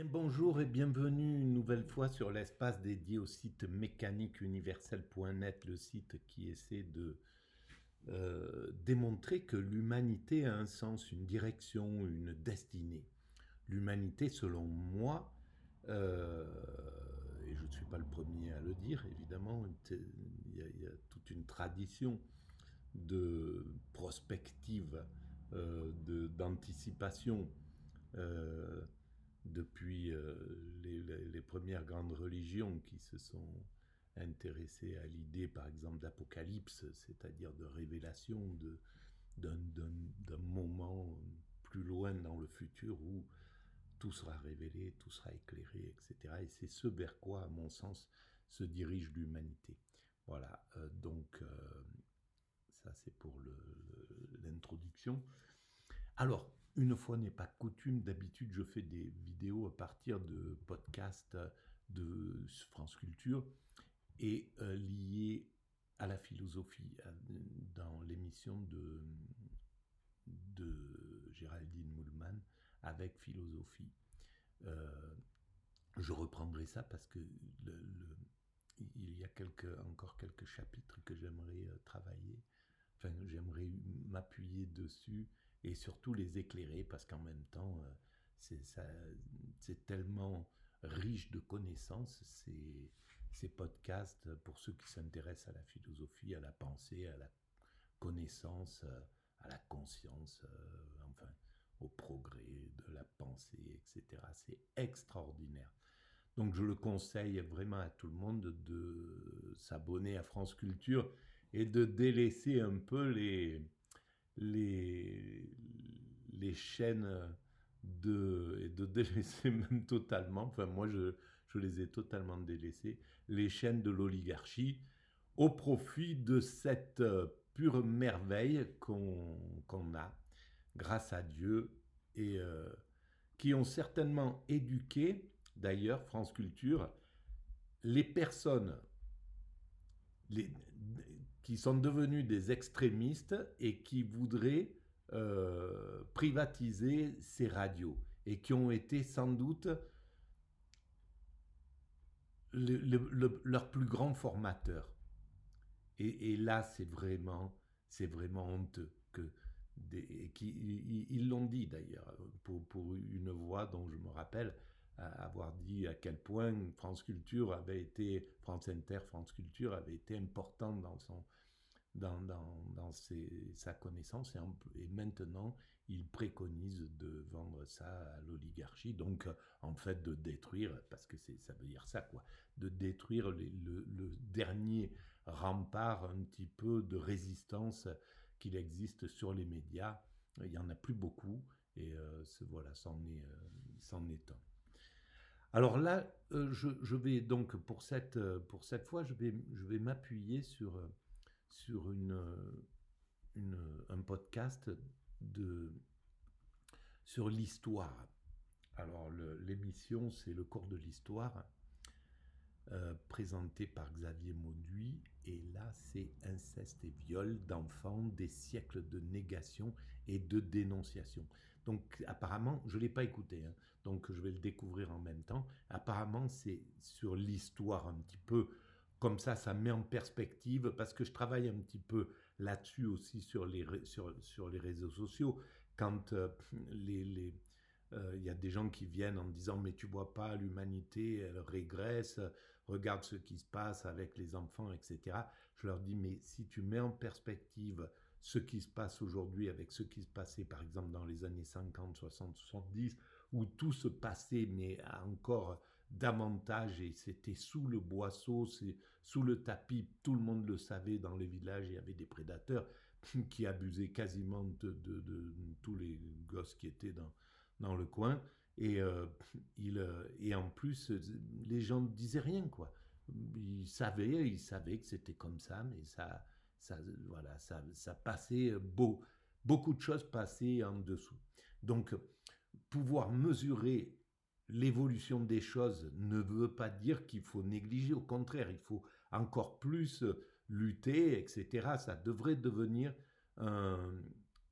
Bien, bonjour et bienvenue une nouvelle fois sur l'espace dédié au site mécaniqueuniverselle.net, le site qui essaie de démontrer que l'humanité a un sens, une direction, une destinée. L'humanité, selon moi, et je ne suis pas le premier à le dire, évidemment, il y a toute une tradition de prospective, d'anticipation euh, depuis les premières grandes religions qui se sont intéressées à l'idée, par exemple, d'apocalypse, c'est-à-dire de révélation d'un moment plus loin dans le futur où tout sera révélé, tout sera éclairé, etc. Et c'est ce vers quoi, à mon sens, se dirige l'humanité. Voilà, ça c'est pour l'introduction. Alors, une fois n'est pas coutume, d'habitude je fais des vidéos à partir de podcasts de France Culture et liés à la philosophie, dans l'émission de Géraldine Moulman avec philosophie. Euh, je reprendrai ça parce que il y a encore quelques chapitres que j'aimerais travailler. Enfin, j'aimerais m'appuyer dessus et surtout les éclairer parce qu'en même temps, c'est tellement riche de connaissances, ces podcasts, pour ceux qui s'intéressent à la philosophie, à la pensée, à la connaissance, à la conscience, enfin, au progrès de la pensée, etc. C'est extraordinaire. Donc je le conseille vraiment à tout le monde de s'abonner à France Culture et de délaisser un peu les, les chaînes et de délaisser même totalement, enfin moi je les ai totalement délaissées, les chaînes de l'oligarchie au profit de cette pure merveille qu'on a grâce à Dieu et qui ont certainement éduqué, d'ailleurs, France Culture, les personnes les, qui sont devenus des extrémistes et qui voudraient privatiser ces radios et qui ont été sans doute leur plus grand formateur. Et là, c'est vraiment honteux que ils l'ont dit d'ailleurs pour une voix dont je me rappelle avoir dit à quel point France Inter, France Culture avait été importante dans sa connaissance et maintenant il préconise de vendre ça à l'oligarchie, donc en fait de détruire, parce que ça veut dire ça quoi, de détruire le dernier rempart un petit peu de résistance qu'il existe sur les médias. Il n'y en a plus beaucoup et voilà, c'en est un. Alors là, je vais donc pour cette fois, je vais m'appuyer sur un podcast de, sur l'histoire. Alors l'émission, c'est le cours de l'histoire, présenté par Xavier Mauduit, et là c'est inceste et viol d'enfants, des siècles de négation et de dénonciation. Donc apparemment, je ne l'ai pas écouté, hein, donc je vais le découvrir en même temps. Apparemment c'est sur l'histoire un petit peu, comme ça met en perspective, parce que je travaille un petit peu là-dessus aussi sur les réseaux sociaux, quand il y a des gens qui viennent en me disant mais tu vois pas, l'humanité elle régresse, regarde ce qui se passe avec les enfants, etc. Je leur dis mais si tu mets en perspective ce qui se passe aujourd'hui avec ce qui se passait par exemple dans les années 50, 60, 70, où tout se passait mais encore davantage et c'était sous le boisseau, sous le tapis, tout le monde le savait, dans les villages il y avait des prédateurs qui abusaient quasiment de tous les gosses qui étaient dans le coin. Et, et en plus, les gens ne disaient rien, quoi. Ils savaient que c'était comme ça, mais voilà, ça passait beaucoup de choses passaient en dessous. Donc, pouvoir mesurer l'évolution des choses ne veut pas dire qu'il faut négliger, au contraire, il faut encore plus lutter, etc. Ça devrait devenir un,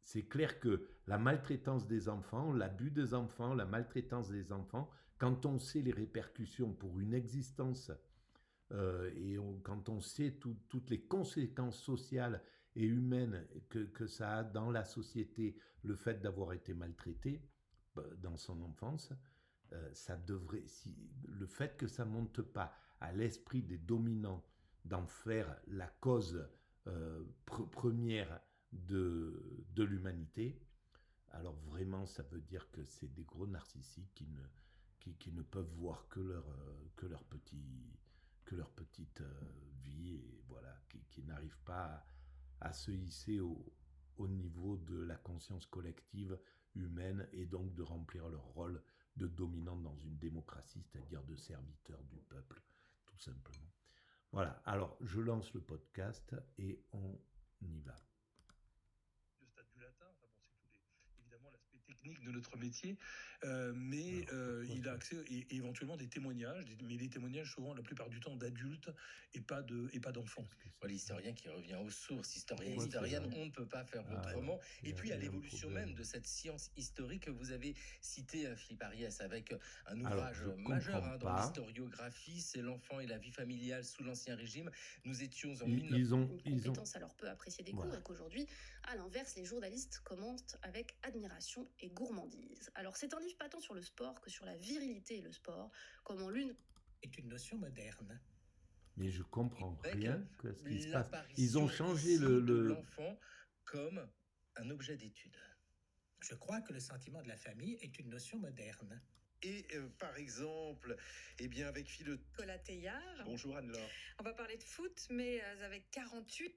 c'est clair que la maltraitance des enfants, l'abus des enfants, la maltraitance des enfants, quand on sait les répercussions pour une existence, quand on sait toutes les conséquences sociales et humaines que ça a dans la société, le fait d'avoir été maltraité dans son enfance, ça devrait, le fait que ça ne monte pas à l'esprit des dominants d'en faire la cause première de l'humanité, alors vraiment ça veut dire que c'est des gros narcissiques qui ne peuvent voir que leur petite vie, et voilà, qui n'arrivent pas à se hisser au niveau de la conscience collective humaine et donc de remplir leur rôle de dominant dans une démocratie, c'est-à-dire de serviteur du peuple, tout simplement. Voilà, alors je lance le podcast et on y va. Le stade du latin, enfin bon, c'est évidemment l'aspect technique de notre métier, mais il a accès et éventuellement des témoignages, mais des témoignages souvent la plupart du temps d'adultes et pas d'enfants. L'historien qui revient aux sources, historienne, on ne peut pas faire autrement. Et puis à l'évolution même de cette science historique que vous avez cité, Philippe Ariès, avec un ouvrage majeur dans l'historiographie, c'est l'enfant et la vie familiale sous l'Ancien Régime. Nous étions en une compétence alors peu appréciée des cours, et qu'aujourd'hui, à l'inverse, les journalistes commentent avec admiration et gourmandise. Alors c'est un livre pas tant sur le sport que sur la virilité et le sport, comment l'une est une notion moderne. Mais je comprends rien que ce qui se passe. Ils ont changé l'enfant comme un objet d'étude. Je crois que le sentiment de la famille est une notion moderne. Et par exemple, eh bien avec Philippe Colateillard. Bonjour Anne-Laure. On va parler de foot, mais avec 48.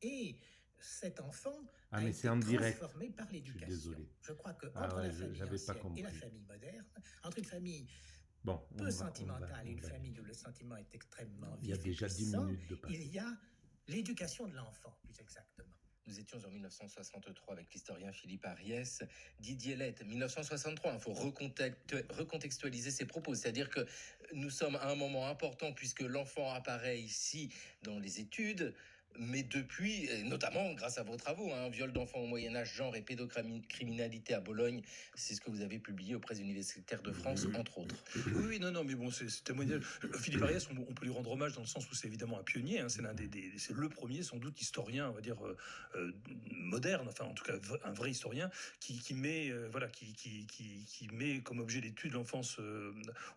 Et cet enfant a été transformé par l'éducation. Je suis désolé. Je crois que entre la famille ancienne et la famille moderne, entre une famille peu sentimentale et une famille où le sentiment est extrêmement vif, il y a déjà 10 minutes de il y a l'éducation de l'enfant, plus exactement. Nous étions en 1963 avec l'historien Philippe Ariès. Didier Lett, 1963, il faut recontextualiser ses propos. C'est-à-dire que nous sommes à un moment important puisque l'enfant apparaît ici dans les études, mais depuis, notamment grâce à vos travaux, viol d'enfants au Moyen-Âge, genre et pédocriminalité à Bologne, c'est ce que vous avez publié aux presses universitaires de France, entre autres. Oui, non, mais bon, c'est témoignage. Philippe Ariès, on peut lui rendre hommage dans le sens où c'est évidemment un pionnier, c'est c'est le premier, sans doute, historien, on va dire, moderne, enfin, en tout cas, un vrai historien, qui met comme objet d'étude l'enfance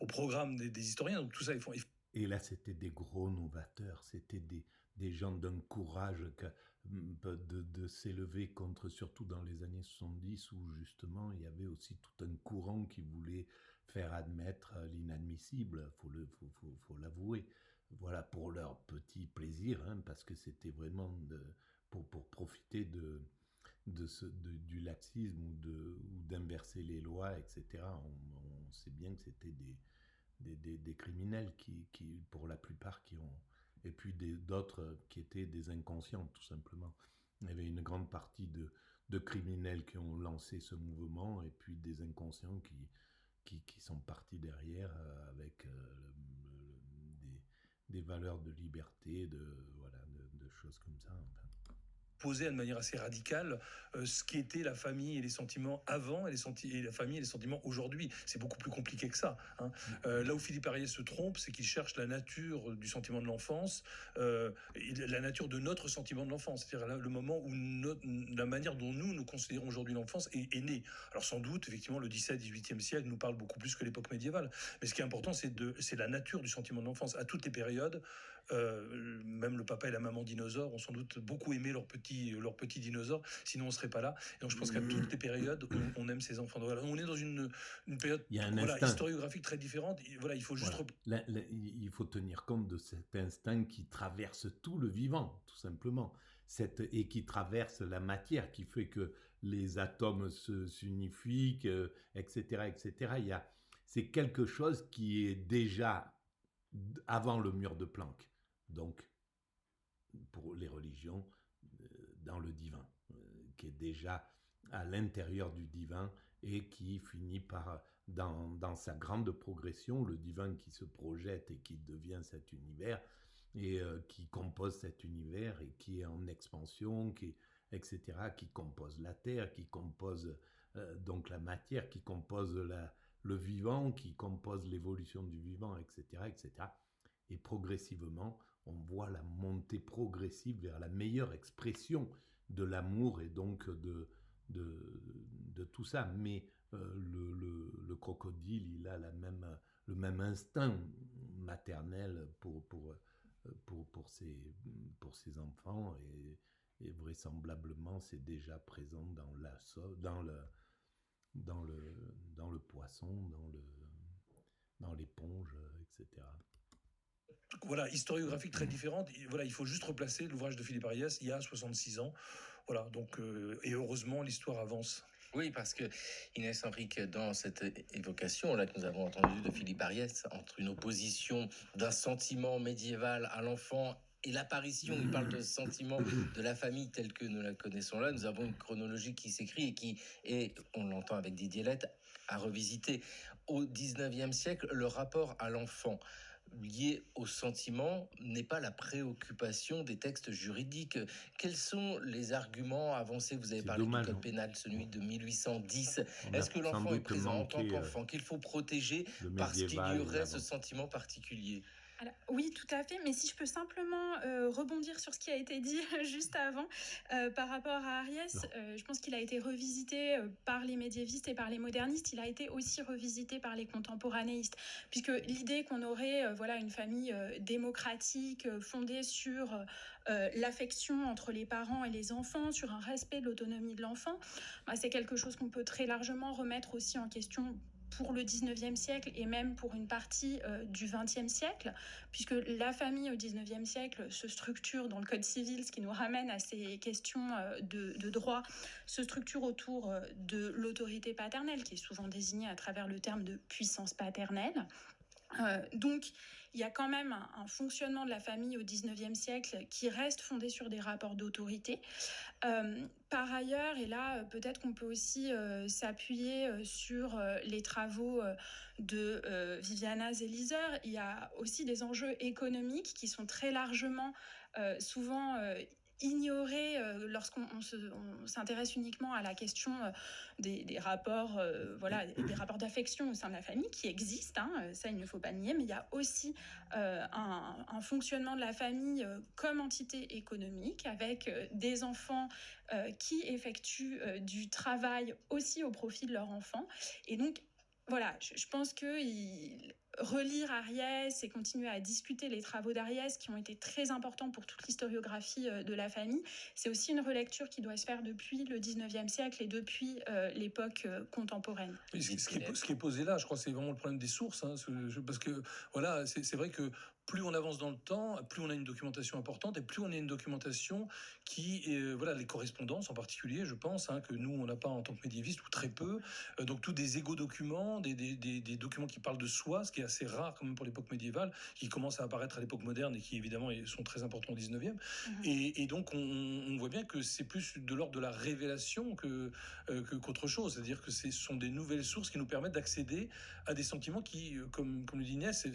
au programme des historiens. Donc tout ça, Et là, c'était des gros novateurs, c'était des gens d'un courage de s'élever contre, surtout dans les années 70, où justement il y avait aussi tout un courant qui voulait faire admettre l'inadmissible, faut l'avouer. Voilà, pour leur petit plaisir, parce que c'était vraiment pour profiter du laxisme ou d'inverser les lois, etc. On sait bien que c'était des criminels qui, pour la plupart, qui ont... Et puis d'autres qui étaient des inconscients, tout simplement. Il y avait une grande partie de criminels qui ont lancé ce mouvement, et puis des inconscients qui sont partis derrière avec des valeurs de liberté, de choses comme ça, enfin. Poser de manière assez radicale ce qu'était la famille et les sentiments avant et la famille et les sentiments aujourd'hui. C'est beaucoup plus compliqué que ça. Là où Philippe Ariès se trompe, c'est qu'il cherche la nature du sentiment de l'enfance, et la nature de notre sentiment de l'enfance, c'est-à-dire le moment où la manière dont nous considérons aujourd'hui l'enfance est née. Alors sans doute, effectivement, le 17-18e siècle nous parle beaucoup plus que l'époque médiévale. Mais ce qui est important, c'est la nature du sentiment de l'enfance. À toutes les périodes, même le papa et la maman dinosaures ont sans doute beaucoup aimé leurs petits dinosaures, sinon on serait pas là. Et donc je pense qu'à toutes les périodes, on aime ces enfants. Voilà, on est dans une période historiographique très différente. Voilà, il faut juste... il faut tenir compte de cet instinct qui traverse tout le vivant, tout simplement. Et qui traverse la matière, qui fait que les atomes s'unifient, etc., etc. C'est quelque chose qui est déjà avant le mur de Planck. Donc, pour les religions, dans le divin, qui est déjà à l'intérieur du divin et qui finit par, dans sa grande progression, le divin qui se projette et qui devient cet univers et qui compose cet univers et qui est en expansion, etc., qui compose la terre, qui compose donc la matière, qui compose le vivant qui compose l'évolution du vivant, etc., etc. Et progressivement, on voit la montée progressive vers la meilleure expression de l'amour et donc de tout ça. Mais le crocodile, il a le même instinct maternel pour ses enfants et vraisemblablement c'est déjà présent dans le poisson, dans l'éponge, etc. Voilà, historiographique très différente. Voilà, il faut juste replacer l'ouvrage de Philippe Ariès il y a 66 ans. Voilà, donc, et heureusement, l'histoire avance. Oui, parce que Inès Henrique, dans cette évocation là que nous avons entendue de Philippe Ariès, entre une opposition d'un sentiment médiéval à l'enfant et l'apparition, il parle de sentiment de la famille telle que nous la connaissons là, nous avons une chronologie qui s'écrit et on l'entend avec Didier Lett, à revisiter. Au 19e siècle, le rapport à l'enfant lié au sentiment n'est pas la préoccupation des textes juridiques. Quels sont les arguments avancés? Vous avez parlé du code pénal, celui de 1810. Est-ce que l'enfant est présent en tant qu'enfant, qu'il faut protéger parce qu'il y aurait ce sentiment particulier? Alors, oui, tout à fait. Mais si je peux simplement rebondir sur ce qui a été dit juste avant par rapport à Ariès, je pense qu'il a été revisité par les médiévistes et par les modernistes. Il a été aussi revisité par les contemporanéistes, puisque l'idée qu'on aurait une famille démocratique fondée sur l'affection entre les parents et les enfants, sur un respect de l'autonomie de l'enfant, c'est quelque chose qu'on peut très largement remettre aussi en question pour le 19e siècle et même pour une partie du 20e siècle, puisque la famille au 19e siècle se structure dans le Code civil, ce qui nous ramène à ces questions de droit, se structure autour de l'autorité paternelle, qui est souvent désignée à travers le terme de puissance paternelle. Donc, il y a quand même un fonctionnement de la famille au 19e siècle qui reste fondé sur des rapports d'autorité. Par ailleurs, et là, peut-être qu'on peut aussi s'appuyer sur les travaux de Viviana Zelizer, il y a aussi des enjeux économiques qui sont très largement souvent ignorés lorsqu'on s'intéresse uniquement à la question des rapports, des rapports d'affection au sein de la famille qui existent, ça il ne faut pas nier, mais il y a aussi un fonctionnement de la famille comme entité économique avec des enfants qui effectuent du travail aussi au profit de leurs enfants. Et donc, voilà, je pense que relire Ariès et continuer à discuter les travaux d'Ariès qui ont été très importants pour toute l'historiographie de la famille, c'est aussi une relecture qui doit se faire depuis le 19e siècle et depuis l'époque contemporaine. Oui, ce qui est posé là, je crois que c'est vraiment le problème des sources, parce que voilà, c'est vrai que plus on avance dans le temps, plus on a une documentation importante et plus on a une documentation qui, les correspondances en particulier, je pense, que nous on n'a pas en tant que médiévistes ou très peu, donc tous des égo-documents, des documents qui parlent de soi, ce qui est assez rare quand même pour l'époque médiévale, qui commencent à apparaître à l'époque moderne et qui évidemment sont très importants au 19e. Et donc on voit bien que c'est plus de l'ordre de la révélation qu'autre chose, c'est-à-dire que ce sont des nouvelles sources qui nous permettent d'accéder à des sentiments qui, comme le dit Inès,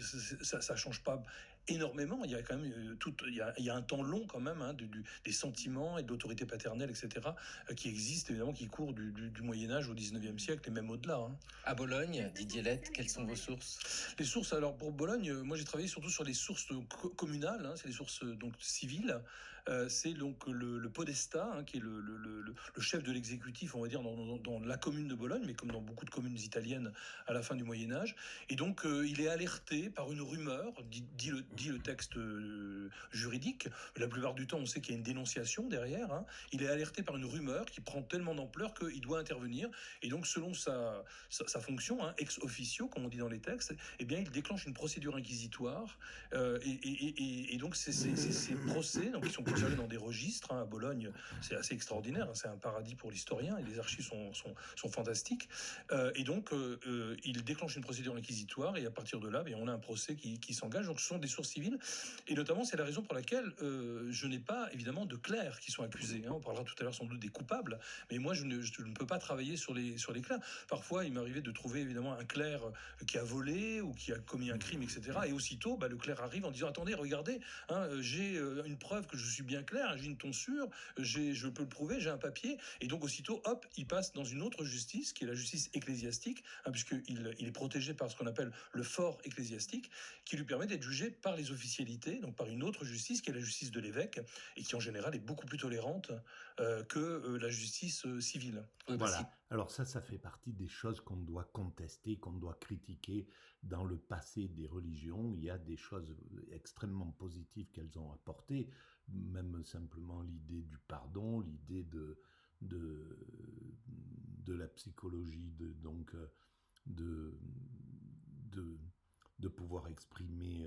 ça change pas énormément. Il y a quand même il y a un temps long quand même des sentiments et de l'autorité paternelle, etc., qui existent évidemment, qui courent du Moyen-Âge au 19e siècle et même au-delà. À Bologne, Didier Lett, quelles sont vos sources? Les sources, alors pour Bologne, moi j'ai travaillé surtout sur les sources communales, c'est les sources donc civiles. C'est donc le podestat, qui est le chef de l'exécutif, on va dire, dans la commune de Bologne, mais comme dans beaucoup de communes italiennes à la fin du Moyen-Âge. Et donc, il est alerté par une rumeur, dit le texte juridique. La plupart du temps, on sait qu'il y a une dénonciation derrière. Il est alerté par une rumeur qui prend tellement d'ampleur qu'il doit intervenir. Et donc, selon sa fonction, ex officio, comme on dit dans les textes, eh bien, il déclenche une procédure inquisitoire. Et donc, ces procès, donc, ils sont conservés dans des registres. À Bologne, c'est assez extraordinaire. C'est un paradis pour l'historien et les archives sont fantastiques. Et donc, il déclenche une procédure inquisitoire et à partir de là, on a un procès qui s'engage. Donc, ce sont des sources civiles. Et notamment, c'est la raison pour laquelle je n'ai pas, évidemment, de clercs qui sont accusés. On parlera tout à l'heure sans doute des coupables. Mais moi, je ne peux pas travailler sur les clercs. Parfois, il m'arrivait de trouver, évidemment, un clerc qui a volé ou qui a commis un crime, etc. Et aussitôt, le clerc arrive en disant « Attendez, regardez, j'ai une preuve que je suis suis bien clair, j'ai une tonsure, je peux le prouver, j'ai un papier. Et donc, aussitôt, hop, il passe dans une autre justice, qui est la justice ecclésiastique, puisqu'il est protégé par ce qu'on appelle le fort ecclésiastique, qui lui permet d'être jugé par les officialités, donc par une autre justice, qui est la justice de l'évêque, et qui, en général, est beaucoup plus tolérante que la justice civile. Voilà. Alors ça fait partie des choses qu'on doit contester, qu'on doit critiquer dans le passé des religions. Il y a des choses extrêmement positives qu'elles ont apportées, même simplement l'idée du pardon, l'idée de la psychologie, de pouvoir exprimer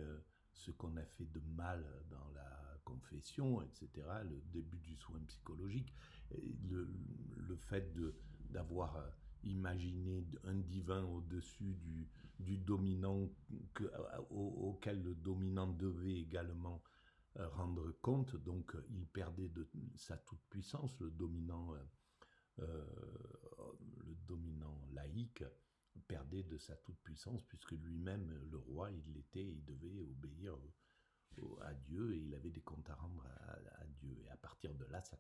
ce qu'on a fait de mal dans la confession, etc., le début du soin psychologique, le fait d'avoir imaginé un divin au-dessus du dominant auquel le dominant devait également rendre compte, donc il perdait de sa toute-puissance, le dominant laïque perdait de sa toute-puissance, puisque lui-même, le roi, il devait obéir à Dieu, et il avait des comptes à rendre à Dieu. Et à partir de là, ça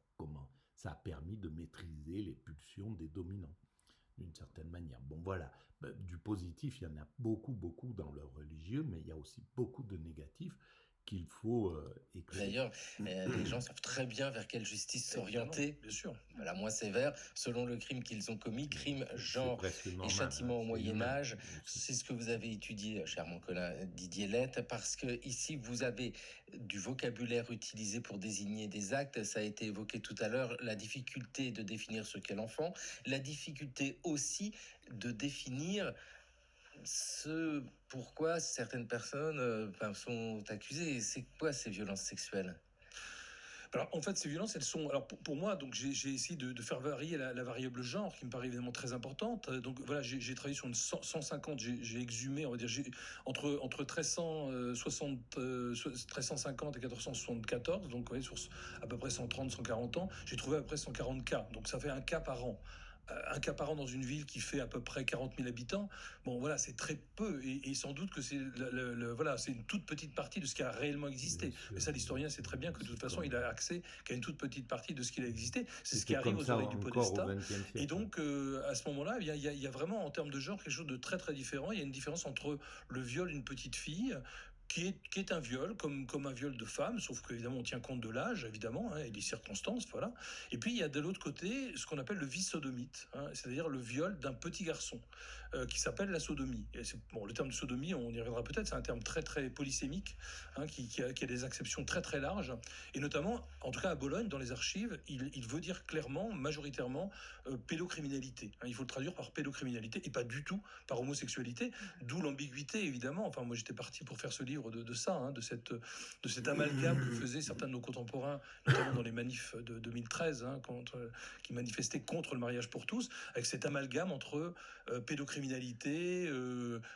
a permis de maîtriser les pulsions des dominants, d'une certaine manière. Bon, voilà. Du positif, il y en a beaucoup, beaucoup dans le religieux, mais il y a aussi beaucoup de négatifs qu'il faut éclairer. D'ailleurs, les gens savent très bien vers quelle justice s'orienter. Bien sûr. La moins sévère, selon le crime qu'ils ont commis, crime, genre et châtiment au Moyen-Âge. C'est ce que vous avez étudié, cher mon collègue Didier Lett, parce que ici, vous avez du vocabulaire utilisé pour désigner des actes. Ça a été évoqué tout à l'heure, la difficulté de définir ce qu'est l'enfant, la difficulté aussi de définir ce pourquoi certaines personnes sont accusées. C'est quoi ces violences sexuelles ? Alors, en fait, ces violences, elles sont... Alors, pour moi, donc, j'ai essayé de faire varier la variable genre, qui me paraît évidemment très importante. Donc, voilà, j'ai travaillé sur une 150, j'ai exhumé, on va dire, entre 1350 et 1474, donc, vous voyez, sur à peu près 130, 140 ans, j'ai trouvé à peu près 140 cas. Donc, ça fait un cas par an. Un cas par an dans une ville qui fait à peu près 40 000 habitants, bon voilà, c'est très peu, et sans doute que c'est voilà, c'est une toute petite partie de ce qui a réellement existé. Mais ça, l'historien sait très bien que de toute façon, il a accès qu'à une toute petite partie de ce qu'il a existé. C'est ce qui arrive aux oreilles du podestat. Et donc, à ce moment-là, il y a vraiment, en termes de genre, quelque chose de très très différent. Il y a une différence entre le viol d'une petite fille, qui est un viol, comme un viol de femme, sauf qu'évidemment on tient compte de l'âge, évidemment, et des circonstances, voilà. Et puis il y a de l'autre côté ce qu'on appelle le vice sodomite, c'est-à-dire le viol d'un petit garçon, qui s'appelle la sodomie. Et bon, le terme de sodomie, on y reviendra peut-être, c'est un terme très très polysémique, qui a des acceptions très très larges, et notamment, en tout cas à Bologne, dans les archives, il veut dire clairement, majoritairement, pédocriminalité. Il faut le traduire par pédocriminalité et pas du tout par homosexualité, d'où l'ambiguïté, évidemment. Enfin, moi j'étais parti pour faire ce livre de ça, de cet amalgame que faisaient certains de nos contemporains, notamment dans les manifs de 2013, qui manifestaient contre le mariage pour tous, avec cet amalgame entre pédocriminalité,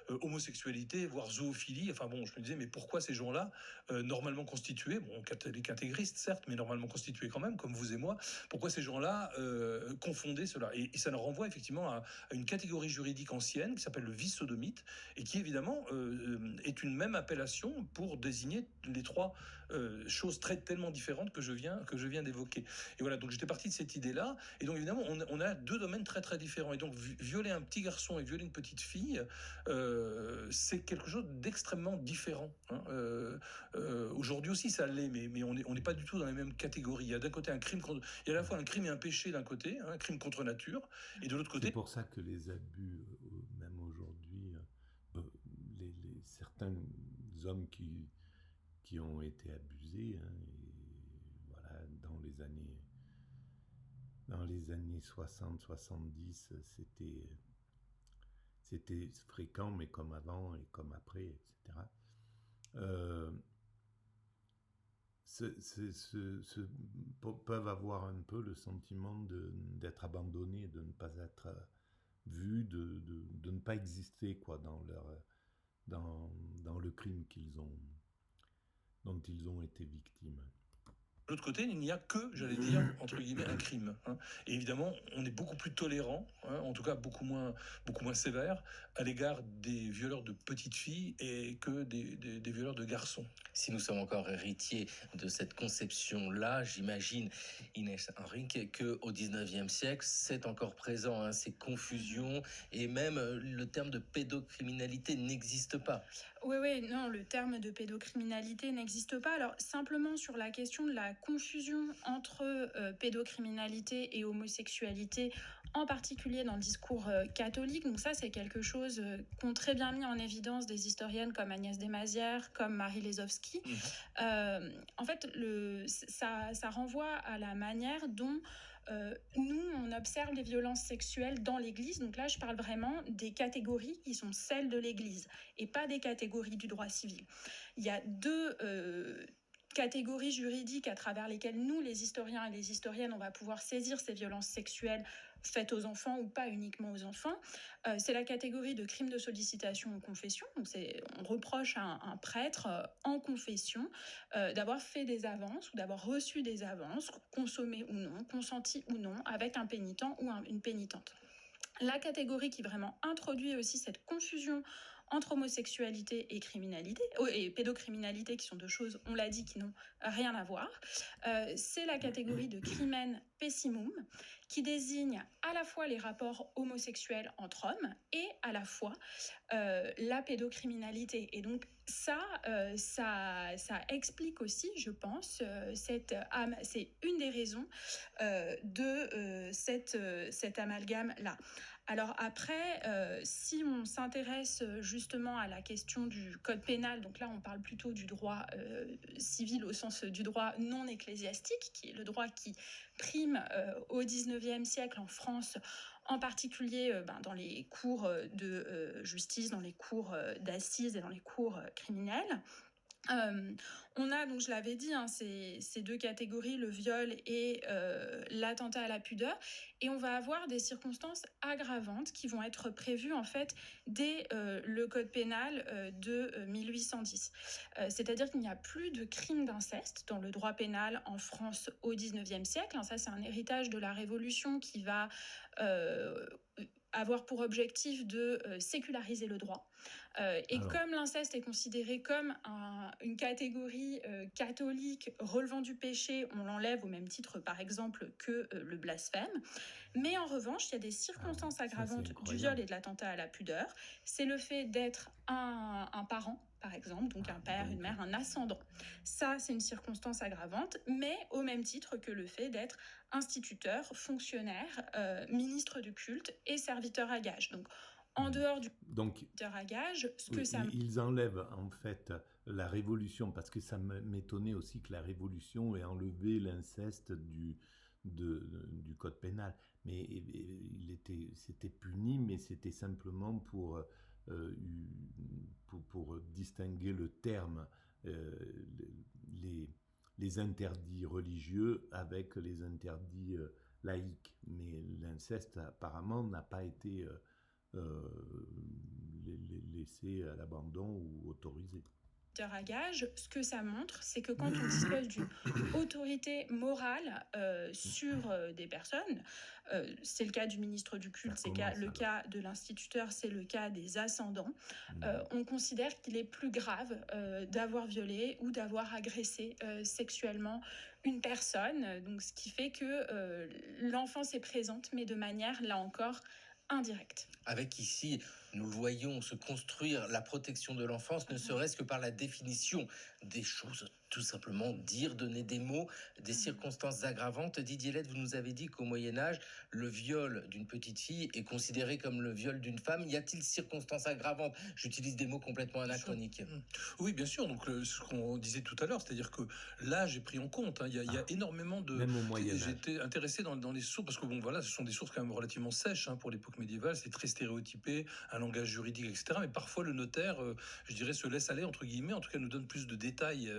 homosexualité, voire zoophilie. Enfin bon, je me disais, mais pourquoi ces gens-là, normalement constitués, bon, catholiques intégristes certes, mais normalement constitués quand même, comme vous et moi, pourquoi ces gens-là confondaient cela, et ça leur renvoie effectivement à une catégorie juridique ancienne qui s'appelle le vice sodomite, et qui évidemment est une même appellation pour désigner les trois choses tellement différentes que je viens d'évoquer. Et voilà, donc j'étais parti de cette idée-là, et donc évidemment on a deux domaines très très différents, et donc violer un petit garçon et violer une petite fille, c'est quelque chose d'extrêmement différent. Aujourd'hui aussi ça l'est, mais on n'est pas du tout dans la même catégorie. Il y a d'un côté il y a à la fois un crime et un péché d'un côté, un crime contre nature, et de l'autre côté... C'est pour ça que les abus, même aujourd'hui, certains hommes qui ont été abusés, et voilà, dans les années 60-70, c'était fréquent, mais comme avant et comme après, etc. Peuvent avoir un peu le sentiment d'être abandonnés, de ne pas être vus, de ne pas exister, quoi, dans le crime dont ils ont été victimes. De l'autre côté, il n'y a que, j'allais dire, entre guillemets, un crime. Et évidemment, on est beaucoup plus tolérant, en tout cas beaucoup moins sévère, à l'égard des violeurs de petites filles et que des violeurs de garçons. Si nous sommes encore héritiers de cette conception-là, j'imagine, Inès Henrique, qu'au 19e siècle, c'est encore présent, ces confusions, et même le terme de pédocriminalité n'existe pas. Oui, non, le terme de pédocriminalité n'existe pas. Alors, simplement sur la question de la confusion entre pédocriminalité et homosexualité, en particulier dans le discours catholique. Donc ça, c'est quelque chose qu'ont très bien mis en évidence des historiennes comme Agnès Desmazières, comme Marie Lesowski. En fait, ça renvoie à la manière dont nous, on observe les violences sexuelles dans l'Église. Donc là, je parle vraiment des catégories qui sont celles de l'Église et pas des catégories du droit civil. Il y a deux catégories juridiques à travers lesquelles nous, les historiens et les historiennes, on va pouvoir saisir ces violences sexuelles faites aux enfants ou pas uniquement aux enfants. C'est la catégorie de crimes de sollicitation en confession. Donc on reproche à un prêtre en confession d'avoir fait des avances ou d'avoir reçu des avances, consommées ou non, consenties ou non, avec un pénitent ou une pénitente. La catégorie qui vraiment introduit aussi cette confusion entre homosexualité et criminalité, et pédocriminalité, qui sont deux choses, on l'a dit, qui n'ont rien à voir, c'est la catégorie de crimen pessimum, qui désigne à la fois les rapports homosexuels entre hommes et à la fois la pédocriminalité. Et donc ça explique aussi, je pense, c'est une des raisons de cet amalgame-là. Alors après, si on s'intéresse justement à la question du code pénal, donc là on parle plutôt du droit civil au sens du droit non ecclésiastique, qui est le droit qui prime au 19e siècle en France, en particulier dans les cours de justice, dans les cours d'assises et dans les cours criminels. On a, donc je l'avais dit, ces deux catégories, le viol et l'attentat à la pudeur, et on va avoir des circonstances aggravantes qui vont être prévues en fait dès le code pénal de 1810. C'est-à-dire qu'il n'y a plus de crimes d'inceste dans le droit pénal en France au 19e siècle. Ça, c'est un héritage de la Révolution qui va avoir pour objectif de séculariser le droit. Comme l'inceste est considéré comme une catégorie catholique relevant du péché, on l'enlève au même titre, par exemple, que le blasphème. Mais en revanche, il y a des circonstances aggravantes du viol et de l'attentat à la pudeur. C'est le fait d'être un parent, par exemple, donc un père, une mère, un ascendant. Ça, c'est une circonstance aggravante, mais au même titre que le fait d'être instituteur, fonctionnaire, ministre du culte et serviteur à gages. Donc, en dehors du serviteur à gages, ils enlèvent en fait la Révolution, parce que ça m'étonnait aussi que la Révolution ait enlevé l'inceste du code pénal. Mais c'était puni, mais c'était simplement pour distinguer le terme, les interdits religieux avec les interdits laïques. Mais l'inceste, apparemment, n'a pas été laissé à l'abandon ou autorisé. À gage, ce que ça montre, c'est que quand on dispose d'une autorité morale sur des personnes, c'est le cas du ministre du culte, c'est le cas de l'instituteur, c'est le cas des ascendants, on considère qu'il est plus grave d'avoir violé ou d'avoir agressé sexuellement une personne, donc ce qui fait que l'enfance est présente, mais de manière, là encore, indirecte. Avec ici, nous le voyons se construire la protection de l'enfance, ne serait-ce que par la définition des choses, tout simplement dire, donner des mots, des circonstances aggravantes. Didier Lett, vous nous avez dit qu'au Moyen-Âge, le viol d'une petite fille est considéré comme le viol d'une femme. Y a-t-il circonstances aggravantes ? J'utilise des mots complètement anachroniques. Oui, bien sûr. Donc, ce qu'on disait tout à l'heure, c'est-à-dire que l'âge est pris en compte. Il y a énormément de... Même au Moyen-Âge. J'étais intéressé dans les sources, parce que ce sont des sources quand même relativement sèches pour l'époque médiévale. C'est très stéréotypé, un langage juridique, etc. Mais parfois, le notaire, je dirais, se laisse aller, entre guillemets, en tout cas, nous donne plus de détails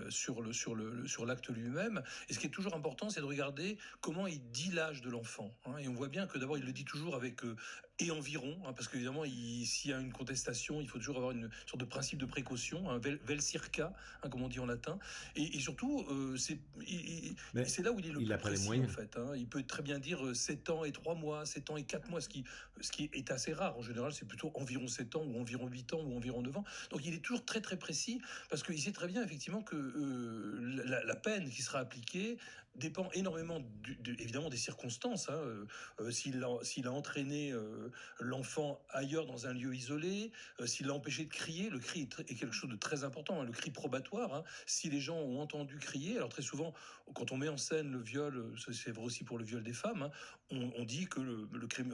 sur l'acte lui-même. Et ce qui est toujours important, c'est de regarder comment il dit l'âge de l'enfant. Et on voit bien que d'abord, il le dit toujours avec et environ, hein, parce qu'évidemment, s'il y a une contestation, il faut toujours avoir une sorte de principe de précaution, un vel circa, hein, comme on dit en latin, et surtout, c'est là où il est le plus précis, en fait. Hein. Il peut très bien dire 7 ans et 3 mois, 7 ans et 4 mois, ce qui est assez rare. En général, c'est plutôt environ 7 ans, ou environ 8 ans, ou environ 9 ans. Donc il est toujours très très précis, parce qu'il sait très bien, effectivement, que la peine qui sera appliquée dépend énormément, évidemment, des circonstances. Hein. S'il a entraîné l'enfant ailleurs dans un lieu isolé, s'il l'a empêché de crier, le cri est quelque chose de très important, hein, le cri probatoire. Hein. Si les gens ont entendu crier, alors très souvent, quand on met en scène le viol, c'est vrai aussi pour le viol des femmes, hein, on dit que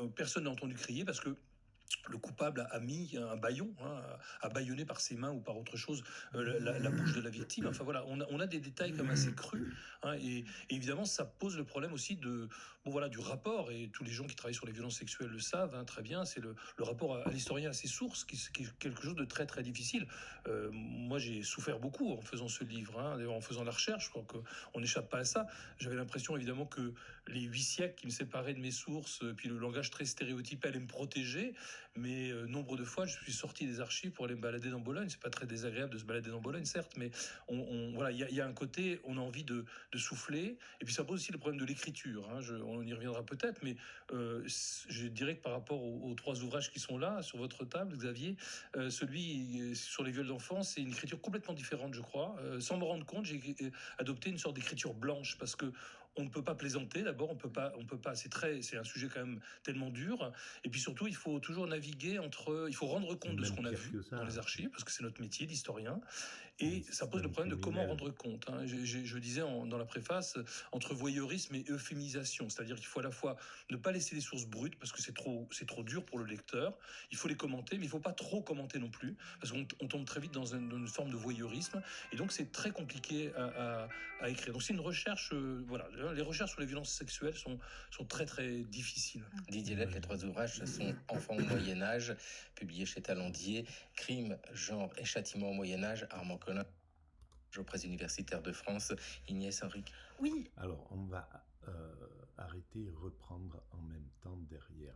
personne n'a entendu crier parce que le coupable a mis un bâillon, hein, a bâillonné par ses mains ou par autre chose la bouche de la victime. Enfin voilà, on a des détails comme assez crus, hein, et évidemment ça pose le problème aussi du rapport, et tous les gens qui travaillent sur les violences sexuelles le savent, hein, très bien, c'est le rapport à l'historien, à ses sources, qui est quelque chose de très très difficile. Moi j'ai souffert beaucoup en faisant ce livre, hein, en faisant la recherche, je crois qu'on n'échappe pas à ça. J'avais l'impression évidemment que les 8 siècles qui me séparaient de mes sources, puis le langage très stéréotypé allait me protéger. Mais nombre de fois, je suis sorti des archives pour aller me balader dans Bologne. C'est pas très désagréable de se balader dans Bologne, certes, mais voilà, il y a un côté, on a envie de souffler. Et puis ça pose aussi le problème de l'écriture. Hein. On y reviendra peut-être, mais je dirais que par rapport aux 3 ouvrages qui sont là sur votre table, Xavier, celui sur les viols d'enfants, c'est une écriture complètement différente, je crois. Sans me rendre compte, j'ai adopté une sorte d'écriture blanche, parce que on ne peut pas plaisanter. D'abord, on peut pas. C'est un sujet quand même tellement dur. Et puis surtout, il faut toujours naviguer il faut rendre compte de ce qu'on a vu dans les archives, parce que c'est notre métier d'historien. Et ça pose le problème de comment rendre compte. Hein. Je disais dans la préface, entre voyeurisme et euphémisation, c'est-à-dire qu'il faut à la fois ne pas laisser les sources brutes, parce que c'est trop dur pour le lecteur. Il faut les commenter, mais il ne faut pas trop commenter non plus, parce qu'on tombe très vite dans une forme de voyeurisme. Et donc c'est très compliqué à écrire. Donc c'est une recherche, voilà. Les recherches sur les violences sexuelles sont très très difficiles. Didier Lett, les 3 ouvrages sont Enfants au Moyen-Âge, publié chez Talandier, Crime, genre et châtiment au Moyen-Âge, Armand Collin, au Presse universitaire de France, Inès Henrique. Oui. Alors on va arrêter et reprendre en même temps derrière.